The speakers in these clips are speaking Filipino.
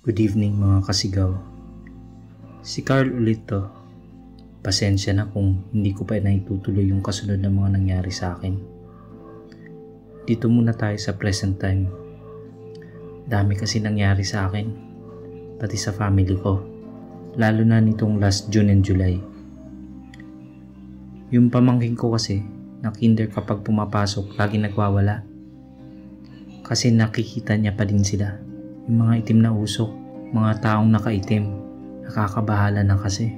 Good evening mga kasigaw. Si Carl ulit to. Pasensya na kung hindi ko pa naitutuloy yung kasunod na mga nangyari sa akin. Dito muna tayo sa present time. Dami kasi nangyari sa akin, pati sa family ko. Lalo na nitong last June and July. Yung pamangkin ko kasi, na kinder kapag pumapasok, lagi nagwawala. Kasi nakikita niya pa din sila. Yung mga itim na usok, mga taong nakaitim, nakakabahala na kasi.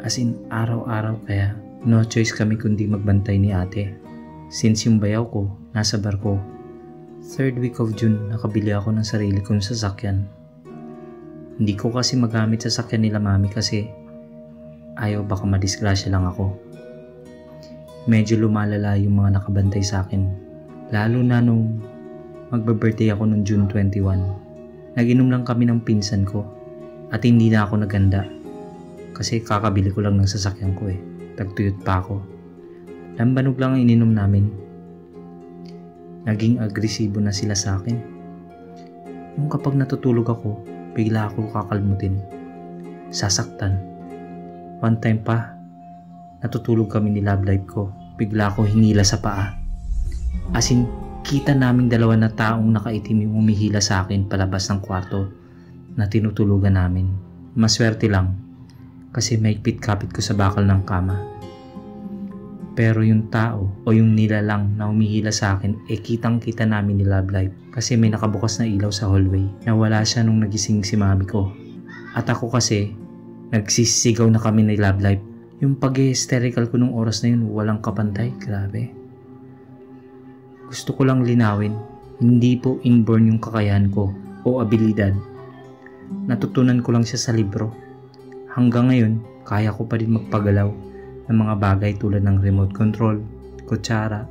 As in, araw-araw kaya no choice kami kundi magbantay ni ate. Since yung bayaw ko, nasa barko. 3rd week of June, nakabili ako ng sarili kong sasakyan. Hindi ko kasi magamit sa sasakyan nila mami kasi ayaw baka madisgrasya lang ako. Medyo lumalala yung mga nakabantay sa akin. Lalo na nung magbe-birthday ako nung June 21. Nag-inom lang kami ng pinsan ko at hindi na ako naganda kasi kakabili ko lang ng sasakyan ko tagtuyot pa ako. Lambanog lang ang ininom namin. Naging agresibo na sila sa akin. Yung kapag natutulog ako, bigla ako kakalmutin. Sasaktan. One time pa, natutulog kami ni love life ko. Bigla ako hinila sa paa. As in, kita naming dalawa na taong nakaitim yung humihila sa akin palabas ng kwarto na tinutulugan namin. Maswerte lang kasi maigpit kapit ko sa bakal ng kama. Pero yung tao o yung nilalang na humihila sa akin kitang kita namin ni love life kasi may nakabukas na ilaw sa hallway na wala siya nung nagising si mami ko. At ako kasi nagsisigaw na kami ni love life. Yung pag-hysterical ko nung oras na yun walang kapantay. Grabe. Gusto ko lang linawin, hindi po inborn yung kakayahan ko o abilidad. Natutunan ko lang siya sa libro. Hanggang ngayon, kaya ko pa din magpagalaw ng mga bagay tulad ng remote control, kutsara.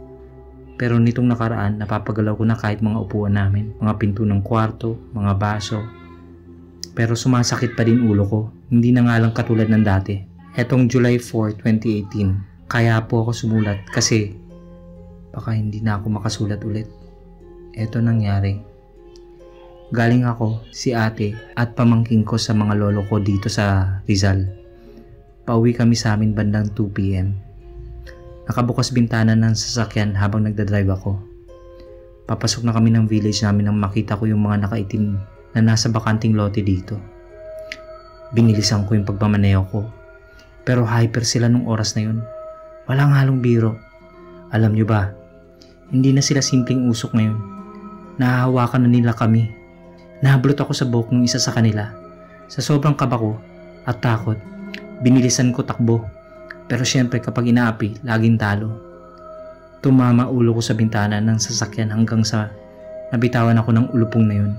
Pero nitong nakaraan, napapagalaw ko na kahit mga upuan namin, mga pinto ng kwarto, mga baso. Pero sumasakit pa din ulo ko, hindi na nga lang katulad ng dati. Etong July 4, 2018, kaya po ako sumulat kasi baka hindi na ako makasulat ulit. Eto nangyari. Galing ako, si ate at pamangkin ko sa mga lolo ko dito sa Rizal. Pauwi kami sa amin bandang 2 PM. Nakabukas bintana ng sasakyan habang nagdadrive ako. Papasok na kami ng village namin nang makita ko yung mga nakaitim na nasa bakanting lote dito. Binilisan ko yung pagmamaneo ko. Pero hyper sila nung oras na yun. Walang halong biro. Alam nyo ba, hindi na sila simpleng usok ngayon. Nahahawakan na nila kami. Nahablot ako sa buhok ng isa sa kanila. Sa sobrang kaba ko at takot, binilisan ko takbo. Pero syempre kapag inaapi, laging talo. Tumama ulo ko sa bintana ng sasakyan hanggang sa nabitawan ako ng ulupong na yun.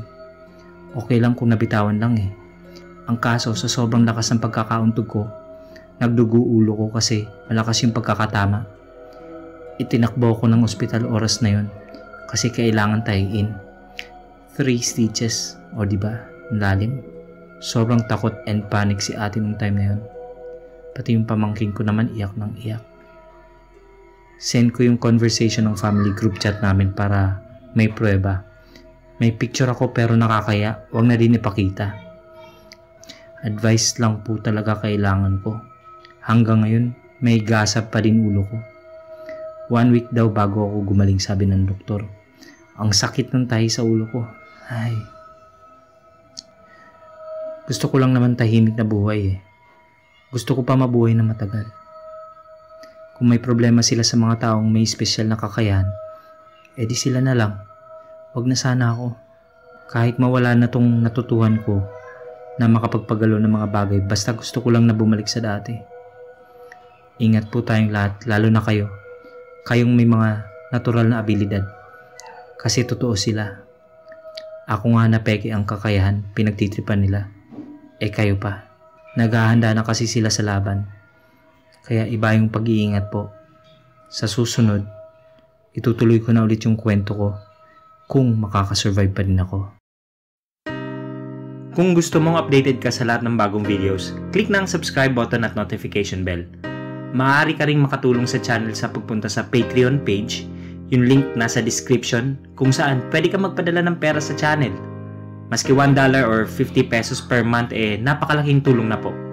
Okay lang kung nabitawan lang Ang kaso sa sobrang lakas ng pagkakauntog ko, nagdugo ulo ko kasi malakas yung pagkakatama. Itinakbo ko ng ospital oras na yun kasi kailangan tayiin. 3 stitches, o diba, lalim. Sobrang takot and panic si ate nung time na yun. Pati yung pamangkin ko naman iyak ng iyak. Send ko yung conversation ng family group chat namin para may prueba. May picture ako pero nakakaya, wag na din ipakita. Advice lang po talaga kailangan ko. Hanggang ngayon, may gasap pa din ulo ko. 1 week daw bago ako gumaling, sabi ng doktor. Ang sakit ng tahi sa ulo ko. Ay. Gusto ko lang naman tahimik na buhay Gusto ko pa mabuhay na matagal. Kung may problema sila sa mga taong may espesyal na kakayahan, edi sila na lang. Wag na sana ako. Kahit mawala na tong natutuhan ko na makapagpagalo ng mga bagay, basta gusto ko lang na bumalik sa dati. Ingat po tayong lahat, lalo na kayo. Kayong may mga natural na abilidad. Kasi totoo sila. Ako nga na peke ang kakayahan, pinagtitripan nila. Kayo pa. Naghahanda na kasi sila sa laban. Kaya iba yung pag-iingat po. Sa susunod, itutuloy ko na ulit yung kwento ko kung makakasurvive pa rin ako. Kung gusto mong updated ka sa lahat ng bagong videos, click na ang subscribe button at notification bell. Maaari ka ring makatulong sa channel sa pagpunta sa Patreon page, yung link nasa description kung saan pwede ka magpadala ng pera sa channel. Maski $1 or 50 pesos per month napakalaking tulong na po.